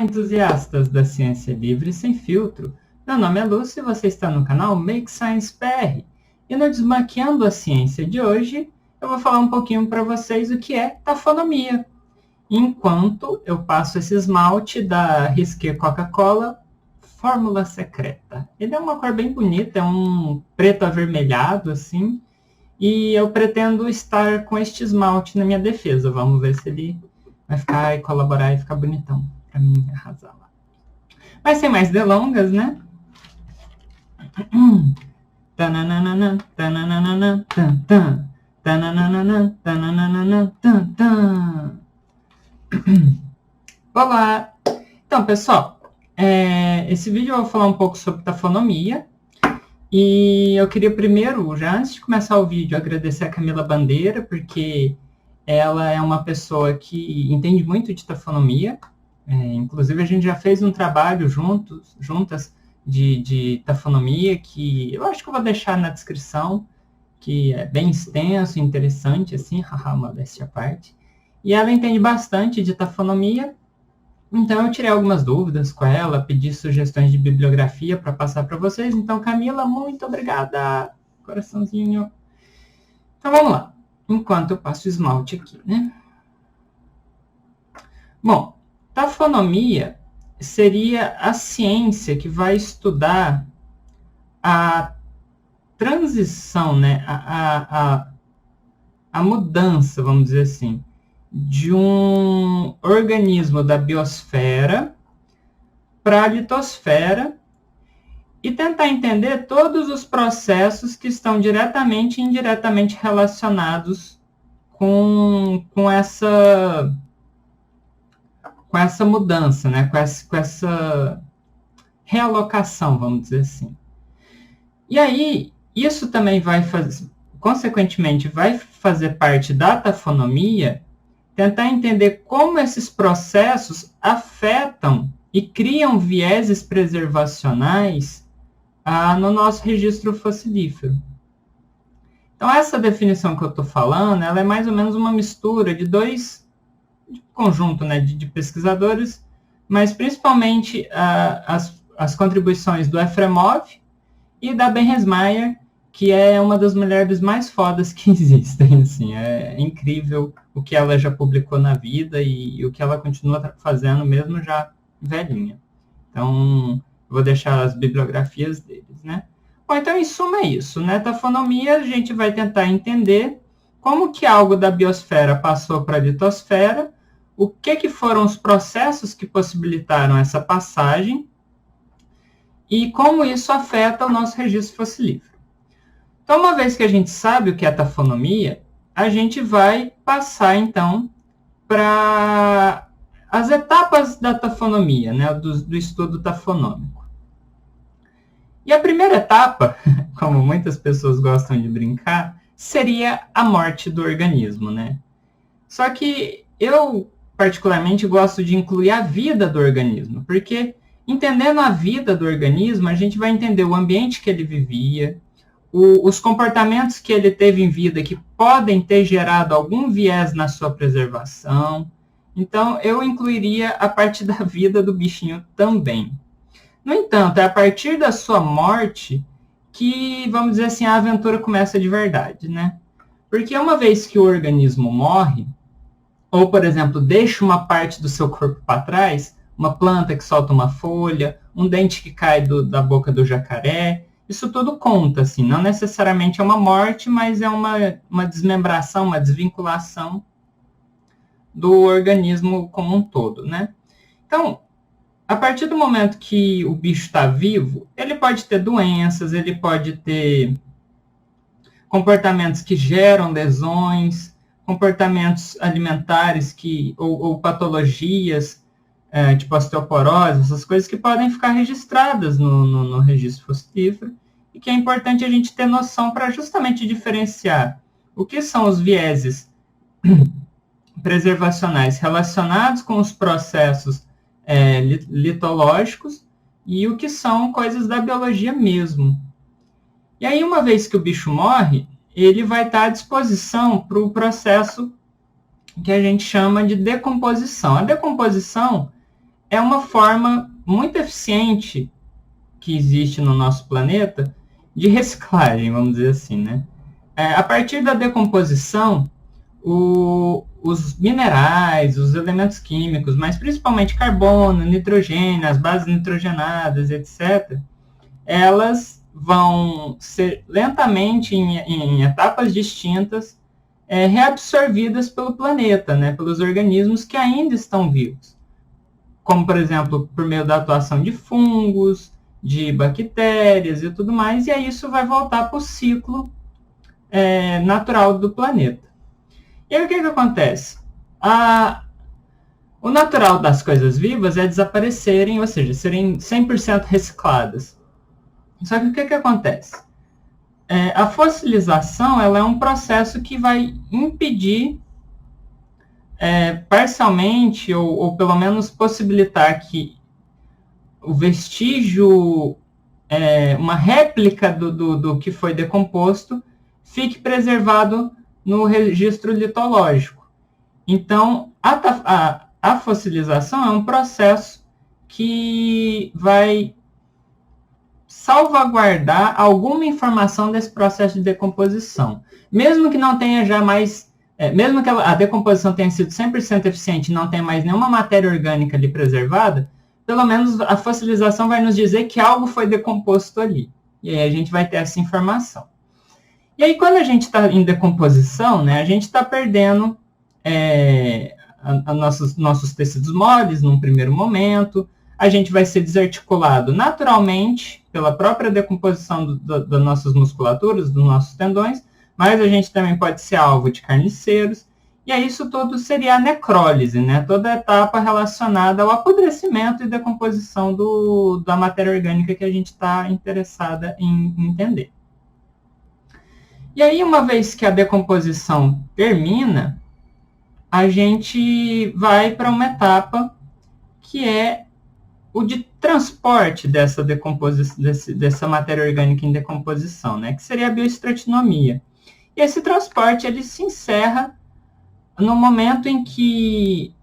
Entusiastas da ciência livre e sem filtro, meu nome é Lúcio e você está no canal Make Science PR. E no Desmaquiando a Ciência de hoje, eu vou falar um pouquinho para vocês o que é tafonomia. Enquanto eu passo esse esmalte da Risqué Coca-Cola Fórmula Secreta. Ele é uma cor bem bonita, é um preto avermelhado, assim, e eu pretendo estar com este esmalte na minha defesa. Vamos ver se ele vai ficar e colaborar e ficar bonitão para mim arrasar lá. Mas sem mais delongas, né? Olá! Então, pessoal, esse vídeo eu vou falar um pouco sobre tafonomia. E eu queria primeiro, já antes de começar o vídeo, agradecer a Camila Bandeira, porque ela é uma pessoa que entende muito de tafonomia. Inclusive, a gente já fez um trabalho juntas de tafonomia, que eu acho que eu vou deixar na descrição, que é bem extenso, interessante, assim, haha, modéstia à parte. E ela entende bastante de tafonomia, então eu tirei algumas dúvidas com ela, pedi sugestões de bibliografia para passar para vocês. Então, Camila, muito obrigada, coraçãozinho. Então, vamos lá, enquanto eu passo o esmalte aqui, né? Bom, tafonomia seria a ciência que vai estudar a transição, né, a mudança, vamos dizer assim, de um organismo da biosfera para a litosfera e tentar entender todos os processos que estão diretamente e indiretamente relacionados com essa mudança, né? com essa realocação, vamos dizer assim. E aí, isso também vai fazer, consequentemente, vai fazer parte da tafonomia, tentar entender como esses processos afetam e criam vieses preservacionais no nosso registro fossilífero. Então, essa definição que eu estou falando, ela é mais ou menos uma mistura de dois conjuntos, né, de pesquisadores, mas principalmente as contribuições do Efremov e da Benhesmeyer, que é uma das mulheres mais fodas que existem, assim, é incrível o que ela já publicou na vida e o que ela continua fazendo mesmo já velhinha. Então, vou deixar as bibliografias deles, né? Bom, então, em suma, é isso, né? Tafonomia, a gente vai tentar entender como que algo da biosfera passou para a litosfera, o que foram os processos que possibilitaram essa passagem e como isso afeta o nosso registro fossilífero. Então, uma vez que a gente sabe o que é tafonomia, a gente vai passar, então, para as etapas da tafonomia, né, do estudo tafonômico. E a primeira etapa, como muitas pessoas gostam de brincar, seria a morte do organismo, né? Só que eu, particularmente, gosto de incluir a vida do organismo, porque entendendo a vida do organismo, a gente vai entender o ambiente que ele vivia, os comportamentos que ele teve em vida que podem ter gerado algum viés na sua preservação. Então, eu incluiria a parte da vida do bichinho também. No entanto, é a partir da sua morte que, vamos dizer assim, a aventura começa de verdade, né? Porque uma vez que o organismo morre, ou, por exemplo, deixa uma parte do seu corpo para trás, uma planta que solta uma folha, um dente que cai da boca do jacaré, isso tudo conta, assim, não necessariamente é uma morte, mas é uma desmembração, uma desvinculação do organismo como um todo, né? Então, a partir do momento que o bicho está vivo, ele pode ter doenças, ele pode ter comportamentos que geram lesões, comportamentos alimentares ou patologias, tipo osteoporose, essas coisas que podem ficar registradas no registro fossilífero e que é importante a gente ter noção para justamente diferenciar o que são os vieses preservacionais relacionados com os processos litológicos e o que são coisas da biologia mesmo. E aí, uma vez que o bicho morre, ele vai estar à disposição para o processo que a gente chama de decomposição. A decomposição é uma forma muito eficiente que existe no nosso planeta de reciclagem, vamos dizer assim, né? A partir da decomposição, os minerais, os elementos químicos, mas principalmente carbono, nitrogênio, as bases nitrogenadas, etc., elas vão ser lentamente, em etapas distintas, reabsorvidas pelo planeta, né, pelos organismos que ainda estão vivos. Como, por exemplo, por meio da atuação de fungos, de bactérias e tudo mais, e aí isso vai voltar para o ciclo natural do planeta. E aí o que acontece? O natural das coisas vivas é desaparecerem, ou seja, serem 100% recicladas. Só que o que acontece? A fossilização ela é um processo que vai impedir parcialmente, ou pelo menos possibilitar que o vestígio, uma réplica do que foi decomposto, fique preservado no registro litológico. Então, a fossilização é um processo que vai salvaguardar alguma informação desse processo de decomposição. Mesmo que não tenha já mais, mesmo que a decomposição tenha sido 100% eficiente e não tenha mais nenhuma matéria orgânica ali preservada, pelo menos a fossilização vai nos dizer que algo foi decomposto ali. E aí a gente vai ter essa informação. E aí quando a gente está em decomposição, né, a gente está perdendo nossos tecidos moles num primeiro momento, a gente vai ser desarticulado naturalmente pela própria decomposição das nossas musculaturas, dos nossos tendões, mas a gente também pode ser alvo de carniceiros, e aí isso tudo seria a necrólise, né? Toda a etapa relacionada ao apodrecimento e decomposição da matéria orgânica que a gente está interessada em entender. E aí, uma vez que a decomposição termina, a gente vai para uma etapa que é o de transporte dessa matéria orgânica em decomposição, né, que seria a bioestratinomia. E esse transporte ele se encerra no momento em que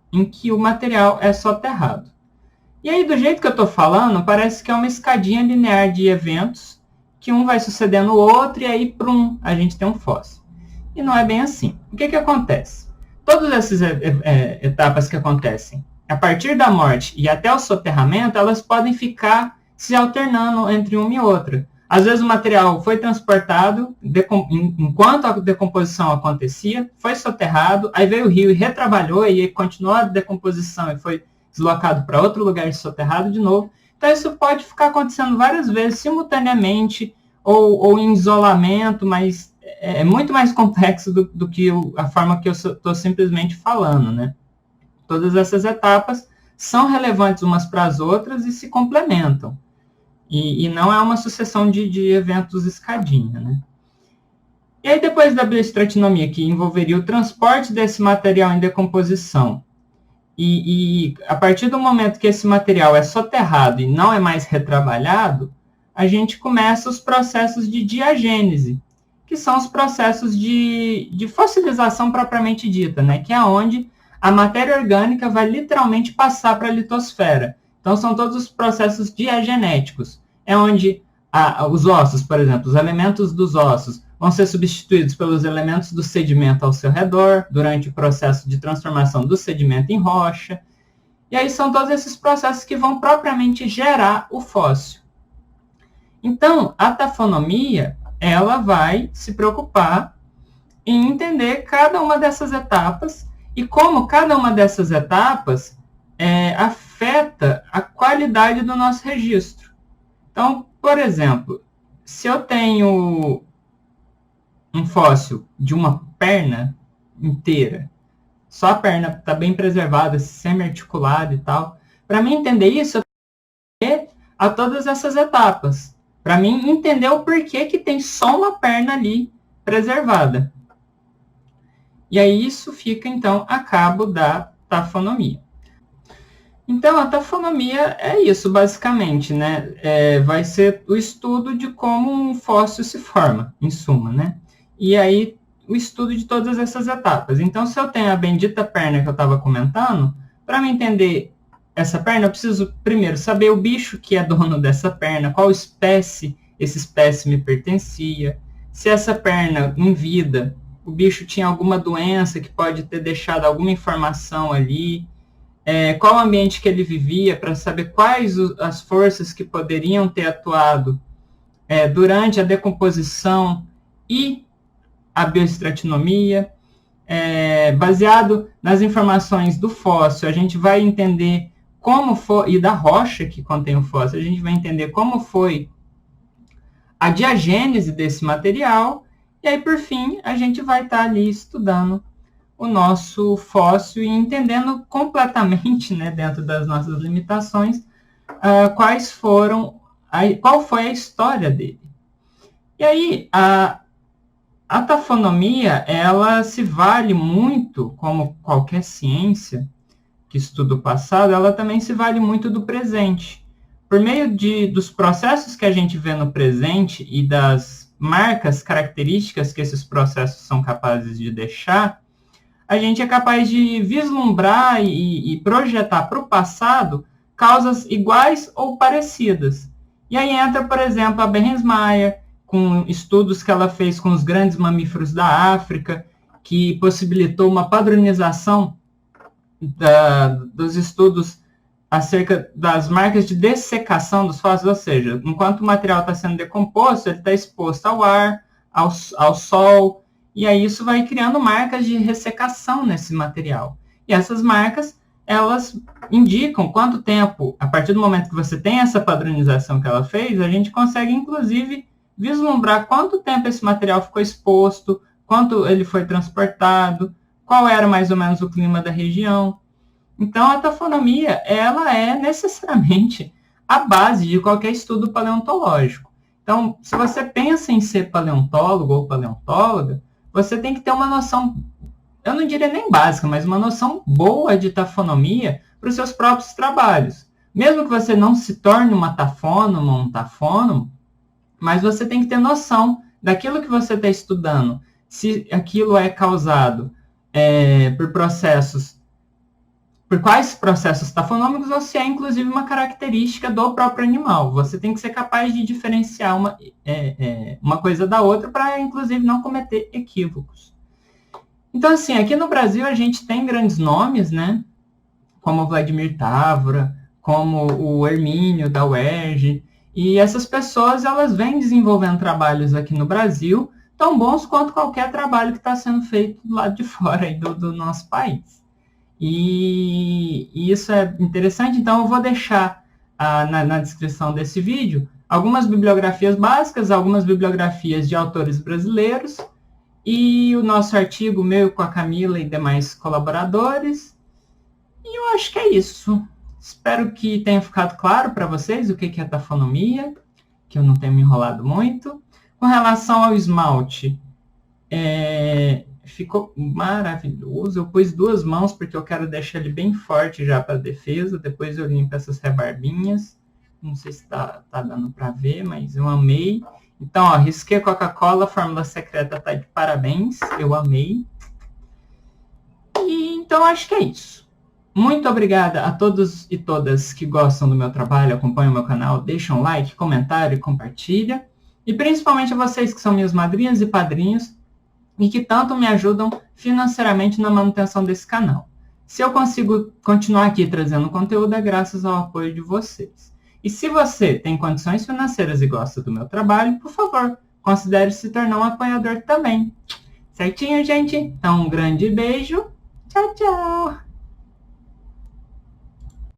o material é soterrado. E aí, do jeito que eu estou falando, parece que é uma escadinha linear de eventos, que um vai sucedendo o outro, e aí, a gente tem um fóssil. E não é bem assim. O que acontece? Todas essas etapas que acontecem a partir da morte e até o soterramento, elas podem ficar se alternando entre uma e outra. Às vezes o material foi transportado enquanto a decomposição acontecia, foi soterrado, aí veio o rio e retrabalhou, e aí continuou a decomposição e foi deslocado para outro lugar e soterrado de novo. Então isso pode ficar acontecendo várias vezes simultaneamente ou em isolamento, mas é muito mais complexo do que a forma que eu estou simplesmente falando, né? Todas essas etapas são relevantes umas para as outras e se complementam. E não é uma sucessão de eventos escadinha, né? E aí, depois da bioestratinomia, que envolveria o transporte desse material em decomposição, e a partir do momento que esse material é soterrado e não é mais retrabalhado, a gente começa os processos de diagênese, que são os processos de fossilização propriamente dita, né? Que é onde a matéria orgânica vai literalmente passar para a litosfera. Então, são todos os processos diagenéticos. É onde os ossos, por exemplo, os elementos dos ossos vão ser substituídos pelos elementos do sedimento ao seu redor, durante o processo de transformação do sedimento em rocha. E aí são todos esses processos que vão propriamente gerar o fóssil. Então, a tafonomia, ela vai se preocupar em entender cada uma dessas etapas e como cada uma dessas etapas afeta a qualidade do nosso registro. Então, por exemplo, se eu tenho um fóssil de uma perna inteira, só a perna está bem preservada, semi-articulada e tal, para mim entender isso, eu tenho que ir a todas essas etapas, para mim entender o porquê que tem só uma perna ali preservada. E aí isso fica, então, a cabo da tafonomia. Então, a tafonomia é isso, basicamente, né? Vai ser o estudo de como um fóssil se forma, em suma, né? E aí, o estudo de todas essas etapas. Então, se eu tenho a bendita perna que eu estava comentando, para me entender essa perna, eu preciso primeiro saber o bicho que é dono dessa perna, qual espécie esse espécime pertencia, se essa perna em vida, o bicho tinha alguma doença que pode ter deixado alguma informação ali, qual ambiente que ele vivia, para saber quais as forças que poderiam ter atuado durante a decomposição e a bioestratinomia. Baseado nas informações do fóssil, a gente vai entender como foi, e da rocha que contém o fóssil, a gente vai entender como foi a diagênese desse material, e aí, por fim, a gente vai estar ali estudando o nosso fóssil e entendendo completamente, né, dentro das nossas limitações, qual foi a história dele. E aí, a tafonomia, ela se vale muito, como qualquer ciência que estuda o passado, ela também se vale muito do presente. Por meio dos processos que a gente vê no presente e das marcas características que esses processos são capazes de deixar, a gente é capaz de vislumbrar e projetar para o passado causas iguais ou parecidas. E aí entra, por exemplo, a Berrensmeyer, com estudos que ela fez com os grandes mamíferos da África, que possibilitou uma padronização dos estudos acerca das marcas de dessecação dos fósseis, ou seja, enquanto o material está sendo decomposto, ele está exposto ao ar, ao sol, e aí isso vai criando marcas de ressecação nesse material. E essas marcas, elas indicam quanto tempo, a partir do momento que você tem essa padronização que ela fez, a gente consegue, inclusive, vislumbrar quanto tempo esse material ficou exposto, quanto ele foi transportado, qual era mais ou menos o clima da região. Então, a tafonomia, ela é necessariamente a base de qualquer estudo paleontológico. Então, se você pensa em ser paleontólogo ou paleontóloga, você tem que ter uma noção, eu não diria nem básica, mas uma noção boa de tafonomia para os seus próprios trabalhos. Mesmo que você não se torne uma tafônoma ou um tafônomo, mas você tem que ter noção daquilo que você está estudando, se aquilo é causado por quais processos tafonômicos, ou se é, inclusive, uma característica do próprio animal. Você tem que ser capaz de diferenciar uma coisa da outra para, inclusive, não cometer equívocos. Então, assim, aqui no Brasil a gente tem grandes nomes, né? Como o Vladimir Távora, como o Hermínio da UERJ, e essas pessoas, elas vêm desenvolvendo trabalhos aqui no Brasil tão bons quanto qualquer trabalho que está sendo feito do lado de fora aí do nosso país. E isso é interessante, então eu vou deixar na descrição desse vídeo algumas bibliografias básicas, algumas bibliografias de autores brasileiros, e o nosso artigo meu com a Camila e demais colaboradores. E eu acho que é isso. Espero que tenha ficado claro para vocês o que é tafonomia, que eu não tenho me enrolado muito. Com relação ao esmalte, ficou maravilhoso. Eu pus 2 mãos porque eu quero deixar ele bem forte já para a defesa. Depois eu limpo essas rebarbinhas. Não sei se tá dando para ver, mas eu amei. Então, ó, risquei Coca-Cola, a fórmula secreta tá de parabéns. Eu amei. E então acho que é isso. Muito obrigada a todos e todas que gostam do meu trabalho, acompanham o meu canal, deixam um like, comentário e compartilha. E principalmente a vocês que são minhas madrinhas e padrinhos e que tanto me ajudam financeiramente na manutenção desse canal. Se eu consigo continuar aqui trazendo conteúdo, é graças ao apoio de vocês. E se você tem condições financeiras e gosta do meu trabalho, por favor, considere se tornar um apoiador também. Certinho, gente? Então, um grande beijo. Tchau, tchau!